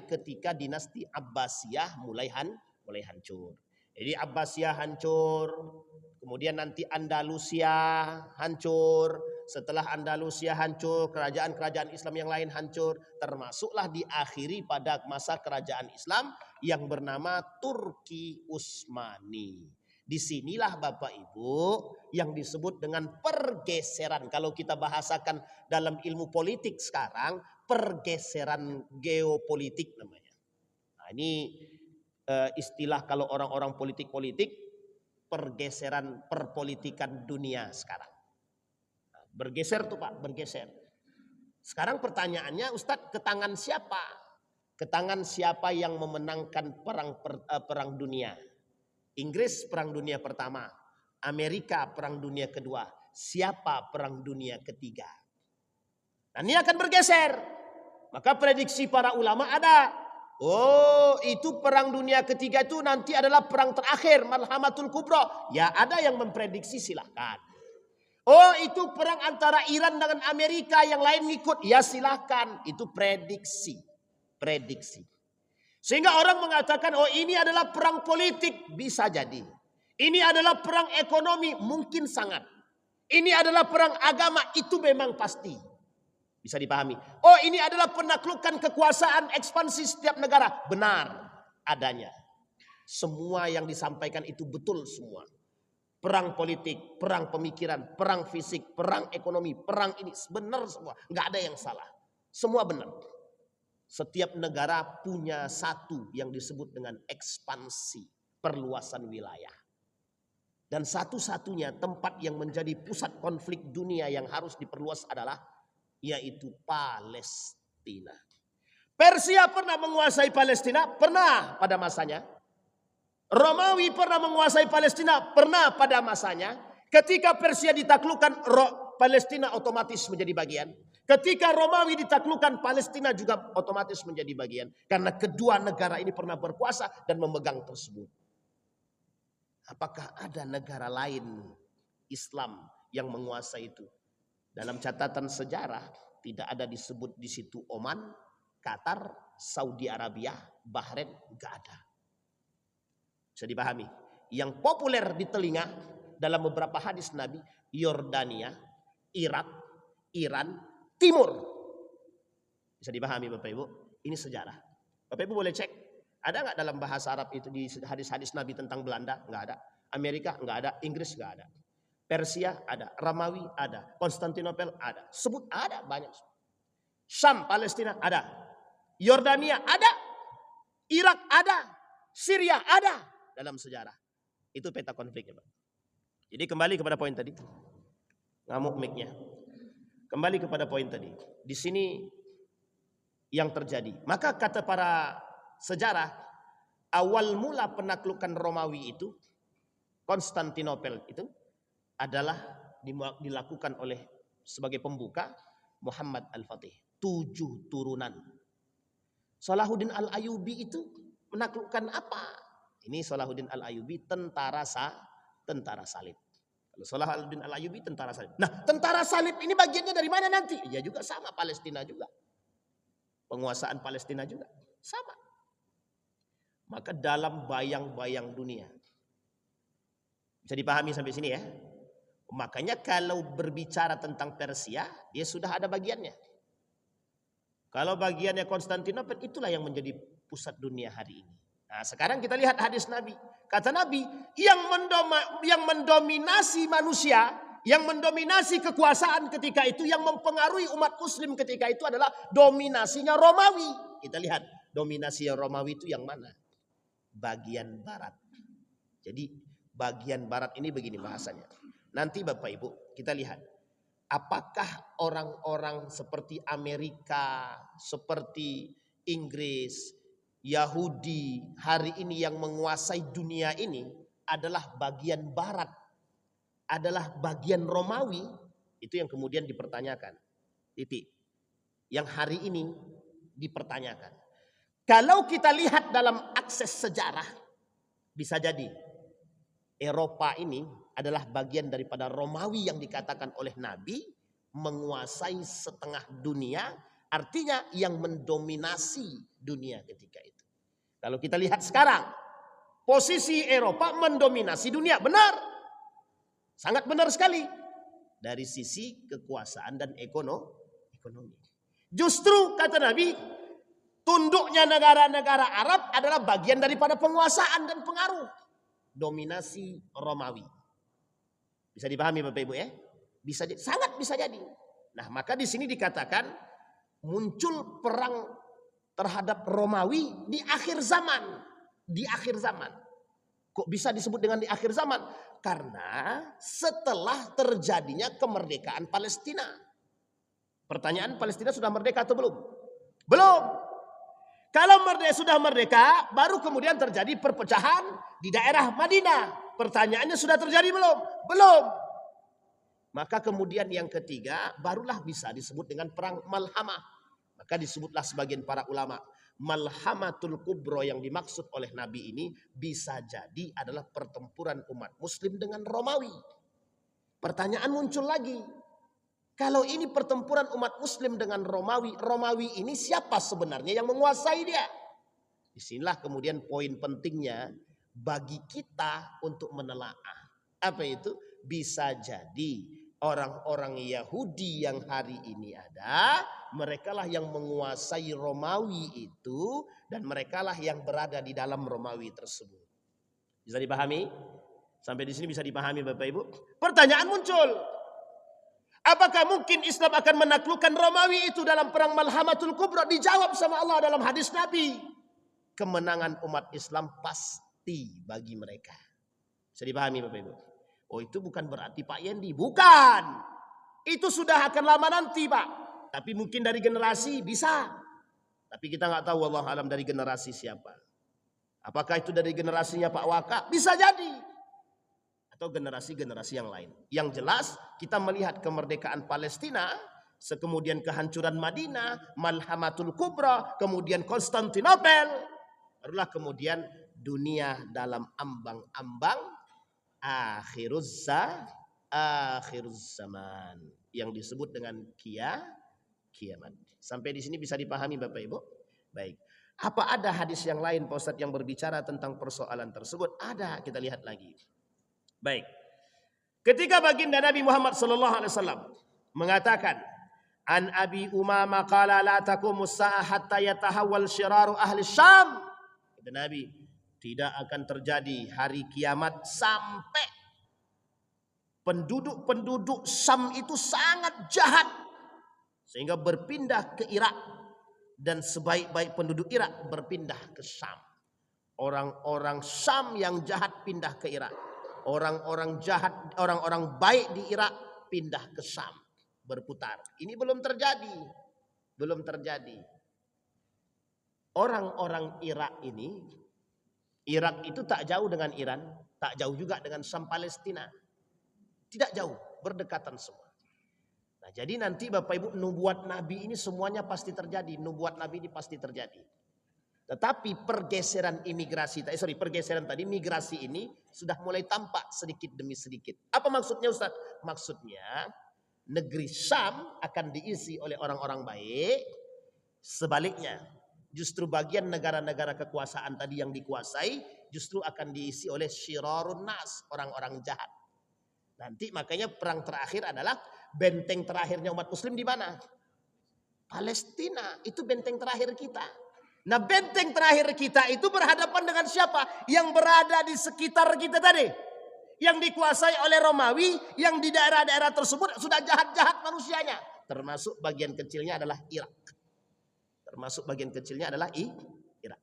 S1: ketika dinasti Abbasiyah mulai hancur. Jadi Abbasiyah hancur, kemudian nanti Andalusia hancur. Setelah Andalusia hancur, kerajaan-kerajaan Islam yang lain hancur, termasuklah diakhiri pada masa kerajaan Islam yang bernama Turki Utsmani. Disinilah Bapak Ibu yang disebut dengan pergeseran. Kalau kita bahasakan dalam ilmu politik sekarang, pergeseran geopolitik namanya. Nah, ini istilah kalau orang-orang politik, pergeseran perpolitikan dunia sekarang. Nah, bergeser tuh Pak, bergeser. Sekarang pertanyaannya, Ustadz, ke tangan siapa? Ke tangan siapa yang memenangkan perang dunia? Inggris perang dunia pertama, Amerika perang dunia kedua, siapa perang dunia ketiga? Nah, ini akan bergeser. Maka prediksi para ulama ada. Oh, itu perang dunia ketiga itu nanti adalah perang terakhir, Malhamatul Kubra. Ya ada yang memprediksi, silahkan. Oh, itu perang antara Iran dengan Amerika, yang lain ngikut. Ya silahkan, itu prediksi. Sehingga orang mengatakan, oh ini adalah perang politik. Bisa jadi. Ini adalah perang ekonomi. Mungkin sangat. Ini adalah perang agama. Itu memang pasti. Bisa dipahami. Oh ini adalah penaklukan kekuasaan ekspansi setiap negara. Benar adanya. Semua yang disampaikan itu betul semua. Perang politik, perang pemikiran, perang fisik, perang ekonomi, perang ini. Benar semua. Nggak ada yang salah. Semua benar. Setiap negara punya satu yang disebut dengan ekspansi, perluasan wilayah. Dan satu-satunya tempat yang menjadi pusat konflik dunia yang harus diperluas adalah yaitu Palestina. Persia pernah menguasai Palestina? Pernah pada masanya. Romawi pernah menguasai Palestina? Pernah pada masanya. Ketika Persia ditaklukkan, Palestina otomatis menjadi bagian. Ketika Romawi ditaklukkan, Palestina juga otomatis menjadi bagian. Karena kedua negara ini pernah berkuasa dan memegang tersebut. Apakah ada negara lain Islam yang menguasai itu? Dalam catatan sejarah tidak ada disebut di situ Oman, Qatar, Saudi Arabia, Bahrain, enggak ada. Bisa dipahami? Yang populer di telinga dalam beberapa hadis Nabi, Yordania, Irak, Iran, Timur. Bisa dipahami Bapak Ibu? Ini sejarah. Bapak Ibu boleh cek. Ada nggak dalam bahasa Arab itu di hadis-hadis Nabi tentang Belanda? Nggak ada. Amerika nggak ada. Inggris nggak ada. Persia ada. Romawi ada. Konstantinopel ada. Sebut ada banyak. Syam, Palestina ada. Yordania ada. Irak ada. Syria ada. Dalam sejarah. Itu peta konfliknya Pak. Jadi kembali kepada poin tadi. Ngamuk mic-nya. Kembali kepada poin tadi. Di sini yang terjadi. Maka kata para sejarah, awal mula penaklukan Romawi itu, Konstantinopel itu adalah dilakukan oleh sebagai pembuka Muhammad Al-Fatih. 7 turunan. Salahuddin Al-Ayyubi itu menaklukkan apa? Ini Salahuddin Al-Ayyubi tentara salib. Kalau Salahuddin Al-Ayyubi tentara salib. Nah, tentara salib ini bagiannya dari mana nanti? Ya juga sama, Palestina juga. Penguasaan Palestina juga sama. Maka dalam bayang-bayang dunia. Bisa dipahami sampai sini ya. Makanya kalau berbicara tentang Persia, dia sudah ada bagiannya. Kalau bagiannya Konstantinopel, itulah yang menjadi pusat dunia hari ini. Nah, sekarang kita lihat hadis Nabi. Kata Nabi, yang mendominasi manusia, yang mendominasi kekuasaan ketika itu, yang mempengaruhi umat muslim ketika itu adalah dominasinya Romawi. Kita lihat dominasi Romawi itu yang mana? Bagian barat. Jadi bagian barat ini begini bahasanya. Nanti Bapak Ibu kita lihat. Apakah orang-orang seperti Amerika, seperti Inggris, Yahudi hari ini yang menguasai dunia ini adalah bagian barat, adalah bagian Romawi, itu yang kemudian dipertanyakan. Titik. Yang hari ini dipertanyakan. Kalau kita lihat dalam akses sejarah, bisa jadi Eropa ini adalah bagian daripada Romawi yang dikatakan oleh Nabi menguasai setengah dunia, artinya yang mendominasi dunia ketika itu. Kalau kita lihat sekarang, posisi Eropa mendominasi dunia, benar. Sangat benar sekali. Dari sisi kekuasaan dan ekonomi. Justru kata Nabi, tunduknya negara-negara Arab adalah bagian daripada penguasaan dan pengaruh dominasi Romawi. Bisa dipahami Bapak Ibu ya? Sangat bisa jadi. Nah, maka di sini dikatakan muncul perang terhadap Romawi di akhir zaman. Di akhir zaman. Kok bisa disebut dengan di akhir zaman? Karena setelah terjadinya kemerdekaan Palestina. Pertanyaan, Palestina sudah merdeka atau belum? Belum. Kalau sudah merdeka, baru kemudian terjadi perpecahan di daerah Madinah. Pertanyaannya, sudah terjadi belum? Belum. Maka kemudian yang ketiga, barulah bisa disebut dengan perang Malhamah. Maka disebutlah sebagian para ulama, Malhamatul Kubro yang dimaksud oleh Nabi ini bisa jadi adalah pertempuran umat muslim dengan Romawi. Pertanyaan muncul lagi. Kalau ini pertempuran umat muslim dengan Romawi, Romawi ini siapa sebenarnya yang menguasai dia? Disinilah kemudian poin pentingnya bagi kita untuk menelaah. Apa itu? Bisa jadi orang-orang Yahudi yang hari ini ada, merekalah yang menguasai Romawi itu, dan merekalah yang berada di dalam Romawi tersebut. Bisa dipahami? Sampai di sini bisa dipahami Bapak Ibu? Pertanyaan muncul. Apakah mungkin Islam akan menaklukkan Romawi itu dalam perang Malhamatul Kubra? Dijawab sama Allah dalam hadis Nabi. Kemenangan umat Islam pasti bagi mereka. Bisa dipahami Bapak Ibu? Oh, itu bukan berarti Pak Yendi. Bukan. Itu sudah akan lama nanti Pak. Tapi mungkin dari generasi bisa. Tapi kita nggak tahu Allah alam dari generasi siapa. Apakah itu dari generasinya Pak Waka? Bisa jadi. Atau generasi-generasi yang lain. Yang jelas kita melihat kemerdekaan Palestina, kemudian kehancuran Madinah, Malhamatul Kubra, kemudian Konstantinopel, barulah kemudian dunia dalam ambang-ambang akhiruz zaman yang disebut dengan kiamat. Sampai di sini bisa dipahami Bapak Ibu? Baik. Apa ada hadis yang lain Pak Ustadz yang berbicara tentang persoalan tersebut? Ada, kita lihat lagi. Baik. Ketika baginda Nabi Muhammad sallallahu alaihi wasallam mengatakan, "An Abi Umamah qala la taqumus saa'ah hatta yatahawwal syiraru ahli Syam." Kata Nabi, tidak akan terjadi hari kiamat sampai penduduk-penduduk Syam itu sangat jahat sehingga berpindah ke Irak, dan sebaik-baik penduduk Irak berpindah ke Syam. Orang-orang Syam yang jahat pindah ke Irak. Orang-orang jahat, orang-orang baik di Irak pindah ke Syam, berputar. Ini belum terjadi. Belum terjadi. Orang-orang Irak ini, Irak itu tak jauh dengan Iran, tak jauh juga dengan Syam Palestina. Tidak jauh, berdekatan semua. Nah, jadi nanti Bapak Ibu, nubuat Nabi ini semuanya pasti terjadi. Nubuat Nabi ini pasti terjadi. Tetapi pergeseran tadi, migrasi ini sudah mulai tampak sedikit demi sedikit. Apa maksudnya Ustaz? Maksudnya negeri Syam akan diisi oleh orang-orang baik. Sebaliknya, justru bagian negara-negara kekuasaan tadi yang dikuasai justru akan diisi oleh syirarun nas, orang-orang jahat. Nanti makanya perang terakhir adalah benteng terakhirnya umat muslim di mana? Palestina, itu benteng terakhir kita. Nah, benteng terakhir kita itu berhadapan dengan siapa? Yang berada di sekitar kita tadi. Yang dikuasai oleh Romawi, yang di daerah-daerah tersebut sudah jahat-jahat manusianya. Termasuk bagian kecilnya adalah Irak. Irak.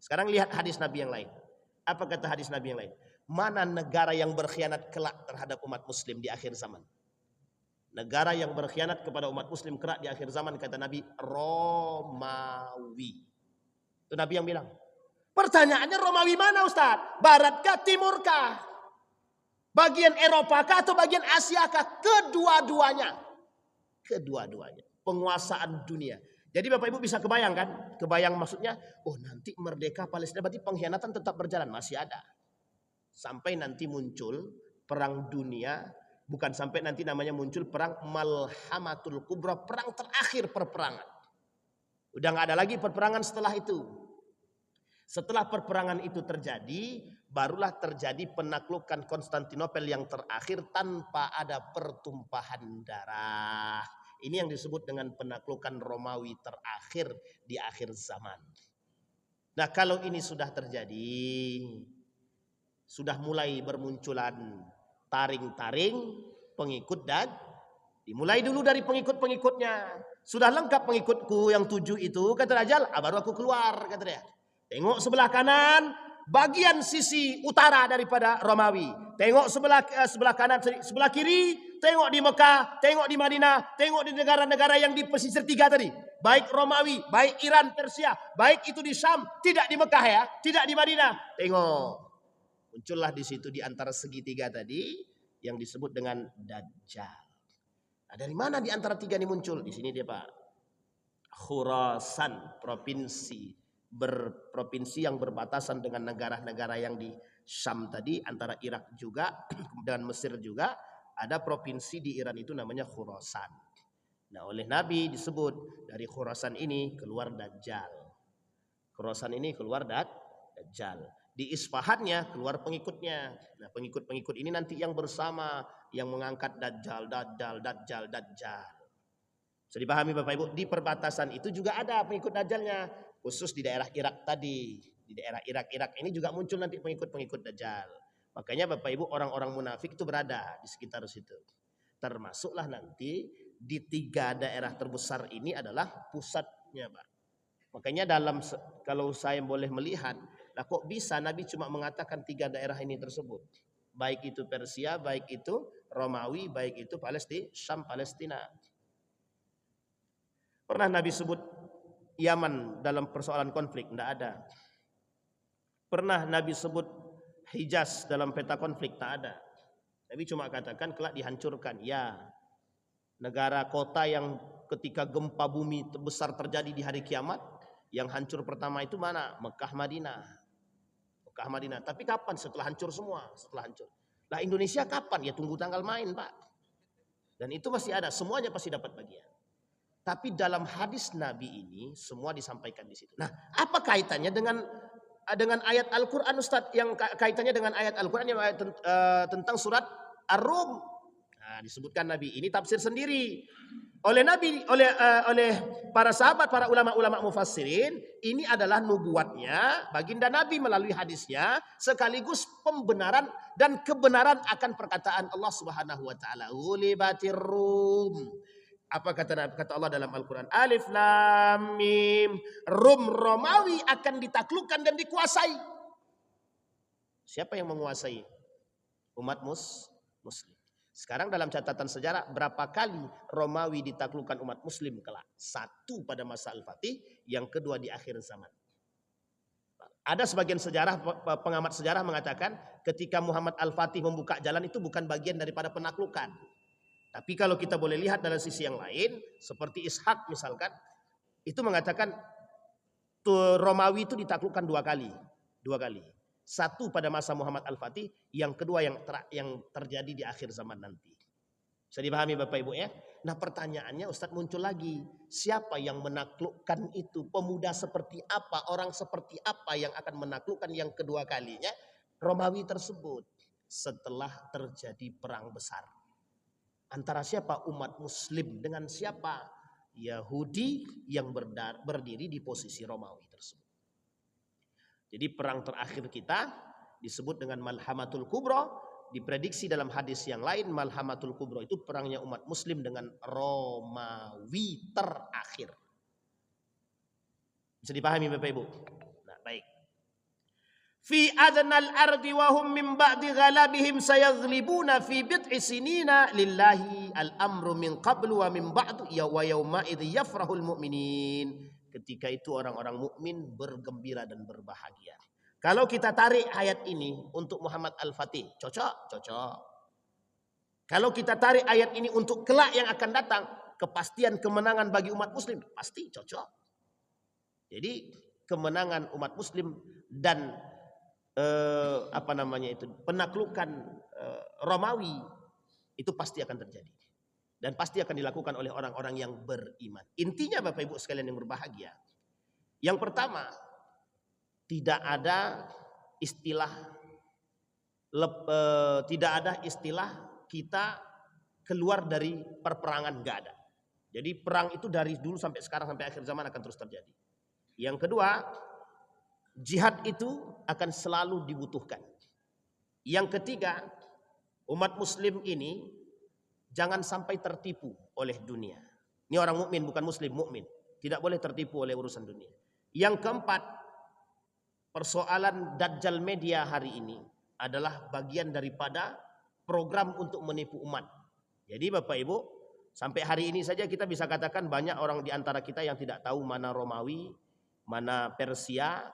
S1: Sekarang lihat hadis Nabi yang lain. Apa kata hadis Nabi yang lain? Mana negara yang berkhianat kelak terhadap umat muslim di akhir zaman? Negara yang berkhianat kepada umat muslim kelak di akhir zaman, kata Nabi, Romawi. Itu Nabi yang bilang. Pertanyaannya, Romawi mana Ustaz? Baratkah, timurkah? Bagian Eropakah atau bagian Asiakah? Kedua-duanya. Penguasaan dunia. Jadi Bapak Ibu bisa kebayang kan? Kebayang maksudnya, oh nanti merdeka Palestina berarti pengkhianatan tetap berjalan. Masih ada. Sampai nanti muncul perang dunia. Bukan sampai nanti namanya muncul perang Malhamatul Kubra. Perang terakhir perperangan. Udah gak ada lagi perperangan setelah itu. Setelah perperangan itu terjadi, barulah terjadi penaklukan Konstantinopel yang terakhir tanpa ada pertumpahan darah. Ini yang disebut dengan penaklukan Romawi terakhir di akhir zaman. Nah, kalau ini sudah terjadi, sudah mulai bermunculan taring-taring pengikut dan dimulai dulu dari pengikut-pengikutnya. Sudah lengkap pengikutku yang 7 itu, kata Dajjal, baru aku keluar, kata dia. Tengok sebelah kanan, bagian sisi utara daripada Romawi. Tengok sebelah kanan, sebelah kiri, tengok di Mekah, tengok di Madinah, tengok di negara-negara yang di pesisir 3 tadi. Baik Romawi, baik Iran, Persia, baik itu di Syam, tidak di Mekah ya, tidak di Madinah. Tengok. Muncullah di situ di antara segitiga tadi yang disebut dengan Dajjal. Nah, dari mana di antara 3 ini muncul? Di sini dia Pak. Khurasan, provinsi yang berbatasan dengan negara-negara yang di Syam tadi, antara Irak juga dan Mesir juga. Ada provinsi di Iran itu namanya Khurasan. Nah, oleh Nabi disebut dari Khurasan ini keluar Dajjal. Khurasan ini keluar Dajjal. Di Isfahannya keluar pengikutnya. Nah, pengikut-pengikut ini nanti yang bersama yang mengangkat Dajjal. Bisa dipahami Bapak Ibu? Di perbatasan itu juga ada pengikut Dajjalnya. Khusus di daerah Irak tadi. Di daerah Irak ini juga muncul nanti pengikut-pengikut Dajjal. Makanya Bapak Ibu, orang-orang munafik itu berada di sekitar situ. Termasuklah nanti di 3 daerah terbesar ini adalah pusatnya Pak. Makanya kalau saya boleh melihat, nah kok bisa Nabi cuma mengatakan 3 daerah ini tersebut. Baik itu Persia, baik itu Romawi, baik itu Syam, Palestina. Pernah Nabi sebut Yaman dalam persoalan konflik? Tidak ada. Pernah Nabi sebut Hijaz dalam peta konflik? Tak ada. Nabi cuma katakan kelak dihancurkan. Ya, negara kota yang ketika gempa bumi besar terjadi di hari kiamat, yang hancur pertama itu mana? Mekah, Madinah. Tapi kapan? Setelah hancur semua. Lah Indonesia kapan? Ya tunggu tanggal main Pak. Dan itu masih ada. Semuanya pasti dapat bagian. Tapi dalam hadis Nabi ini semua disampaikan di situ. Nah, apa kaitannya dengan ayat Al-Quran Ustaz? Yang kaitannya dengan ayat Al-Quran yang tentang surat Ar-Rum. Nah, disebutkan Nabi ini tafsir sendiri oleh Nabi, oleh para sahabat, para ulama-ulama mufassirin. Ini adalah nubuatnya baginda Nabi melalui hadisnya, sekaligus pembenaran dan kebenaran akan perkataan Allah Subhanahu wa taala. Ulibatir Rum. Apa kata Allah dalam Al-Quran? Alif Lam Mim. Rum, Romawi akan ditaklukkan dan dikuasai. Siapa yang menguasai? Umat Muslim. Sekarang dalam catatan sejarah, berapa kali Romawi ditaklukkan umat Muslim kelak? 1 pada masa Al-Fatih, yang kedua di akhir zaman. Ada sebagian pengamat sejarah mengatakan ketika Muhammad Al-Fatih membuka jalan itu bukan bagian daripada penaklukan. Tapi kalau kita boleh lihat dalam sisi yang lain, seperti Ishaq misalkan, itu mengatakan Romawi itu ditaklukkan dua kali. Satu pada masa Muhammad Al-Fatih, yang kedua yang terjadi di akhir zaman nanti. Bisa dipahami Bapak Ibu ya? Nah pertanyaannya Ustadz muncul lagi. Siapa yang menaklukkan itu? Pemuda seperti apa? Orang seperti apa yang akan menaklukkan yang kedua kalinya Romawi tersebut? Setelah terjadi perang besar. Antara siapa? Umat Muslim dengan siapa? Yahudi yang berdiri di posisi Romawi tersebut. Jadi perang terakhir kita disebut dengan Malhamatul Kubra. Diprediksi dalam hadis yang lain Malhamatul Kubra itu perangnya umat Muslim dengan Romawi terakhir. Bisa dipahami Bapak Ibu? Nah, baik. Fi adnal ardi wa hum min ba'di ghalabihim sayaghlibuna fi bid'i sinina lillahi al-amru min qablu wa min ba'du ya wa yauma idh yafrahul mu'minin. Ketika itu orang-orang mukmin bergembira dan berbahagia. Kalau kita tarik ayat ini untuk Muhammad Al-Fatih, cocok. Kalau kita tarik ayat ini untuk kelak yang akan datang, kepastian kemenangan bagi umat Muslim, pasti cocok. Jadi kemenangan umat Muslim dan penaklukan Romawi itu pasti akan terjadi dan pasti akan dilakukan oleh orang-orang yang beriman. Intinya Bapak Ibu sekalian yang berbahagia, yang pertama tidak ada istilah kita keluar dari perperangan, nggak ada. Jadi perang itu dari dulu sampai sekarang sampai akhir zaman akan terus terjadi. Yang kedua, jihad itu akan selalu dibutuhkan. Yang ketiga, umat Muslim ini jangan sampai tertipu oleh dunia. Ini orang mukmin bukan Muslim, mukmin. Tidak boleh tertipu oleh urusan dunia. Yang keempat, persoalan Dajjal media hari ini adalah bagian daripada program untuk menipu umat. Jadi Bapak Ibu, sampai hari ini saja kita bisa katakan banyak orang di antara kita yang tidak tahu mana Romawi, mana Persia,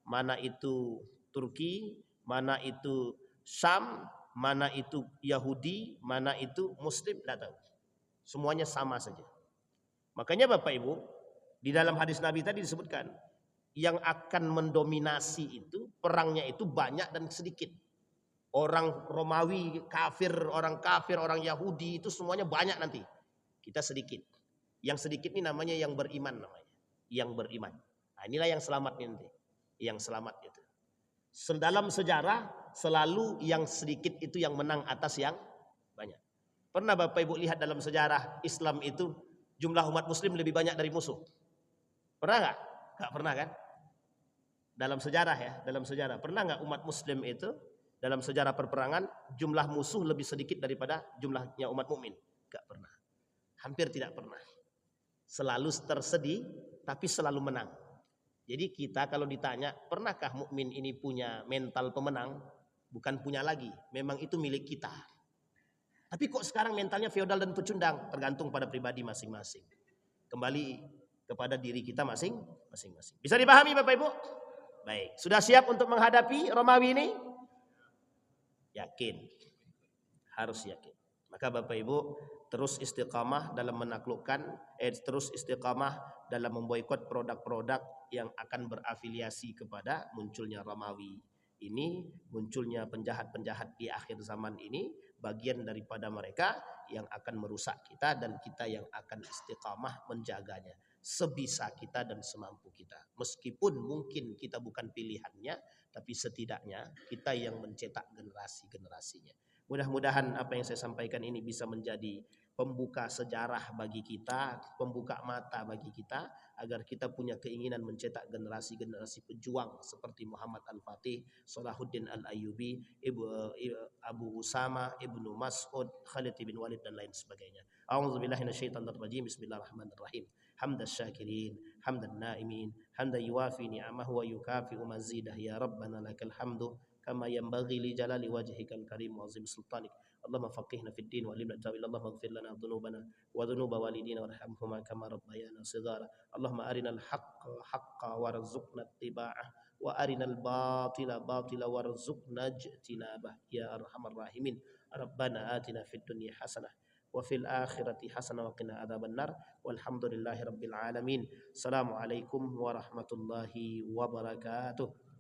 S1: mana itu Turki, mana itu Syam, mana itu Yahudi, mana itu Muslim, tidak tahu. Semuanya sama saja. Makanya Bapak Ibu, di dalam hadis Nabi tadi disebutkan, yang akan mendominasi itu, perangnya itu banyak dan sedikit. Orang Romawi, orang kafir, orang Yahudi itu semuanya banyak nanti. Kita sedikit. Yang sedikit ini namanya yang beriman namanya. Yang beriman. Nah, inilah yang selamat nanti. Yang selamat itu. Dalam sejarah selalu yang sedikit itu yang menang atas yang banyak. Pernah Bapak Ibu lihat dalam sejarah Islam itu jumlah umat Muslim lebih banyak dari musuh? Pernah nggak? Nggak pernah kan? Dalam sejarah ya, dalam sejarah. Pernah nggak umat Muslim itu dalam sejarah perperangan jumlah musuh lebih sedikit daripada jumlahnya umat mukmin? Nggak pernah. Hampir tidak pernah. Selalu tersedih tapi selalu menang. Jadi kita kalau ditanya, pernahkah mukmin ini punya mental pemenang? Bukan punya lagi, memang itu milik kita. Tapi kok sekarang mentalnya feodal dan pecundang? Tergantung pada pribadi masing-masing. Kembali kepada diri kita masing-masing. Bisa dipahami Bapak Ibu? Baik, sudah siap untuk menghadapi Romawi ini? Yakin. Harus yakin. Maka Bapak Ibu terus istiqamah dalam menaklukkan, terus istiqamah dalam memboikot produk-produk yang akan berafiliasi kepada munculnya Romawi. Ini munculnya penjahat-penjahat di akhir zaman ini bagian daripada mereka yang akan merusak kita dan kita yang akan istiqamah menjaganya sebisa kita dan semampu kita. Meskipun mungkin kita bukan pilihannya, tapi setidaknya kita yang mencetak generasi-generasinya. Mudah-mudahan apa yang saya sampaikan ini bisa menjadi pembuka sejarah bagi kita, pembuka mata bagi kita, agar kita punya keinginan mencetak generasi-generasi pejuang seperti Muhammad Al-Fatih, Salahuddin Al-Ayyubi, Abu Usama, Ibnu Mas'ud, Khalid bin Walid dan lain sebagainya. A'udzubillahi minasyaitonir rajim. Bismillahirrahmanirrahim. Hamdan syakirin, hamdan naimin, hamdan yuwafi ni'amahu wa yukafi'u mazidah ya Rabbana lakal hamdu kama yanbaghi li jalali wajhikal karim wa azim sultanik. Allahumma faqihna fid din wa alimna ta'wil. Allahumma ighfir lana dhunubana wa dhunuba walidina warhamhuma kama rabbayana shighara. Allahumma arinal haqqa haqqa warzuqna ittiba'ah wa arinal batila batila warzuqna ijtinabah ya arhamar rahimin. Rabbana atina fid dunya hasanah wa fil akhirati hasanah wa qina adzabannar. Walhamdulillahirabbil alamin. Assalamualaikum warahmatullahi wabarakatuh.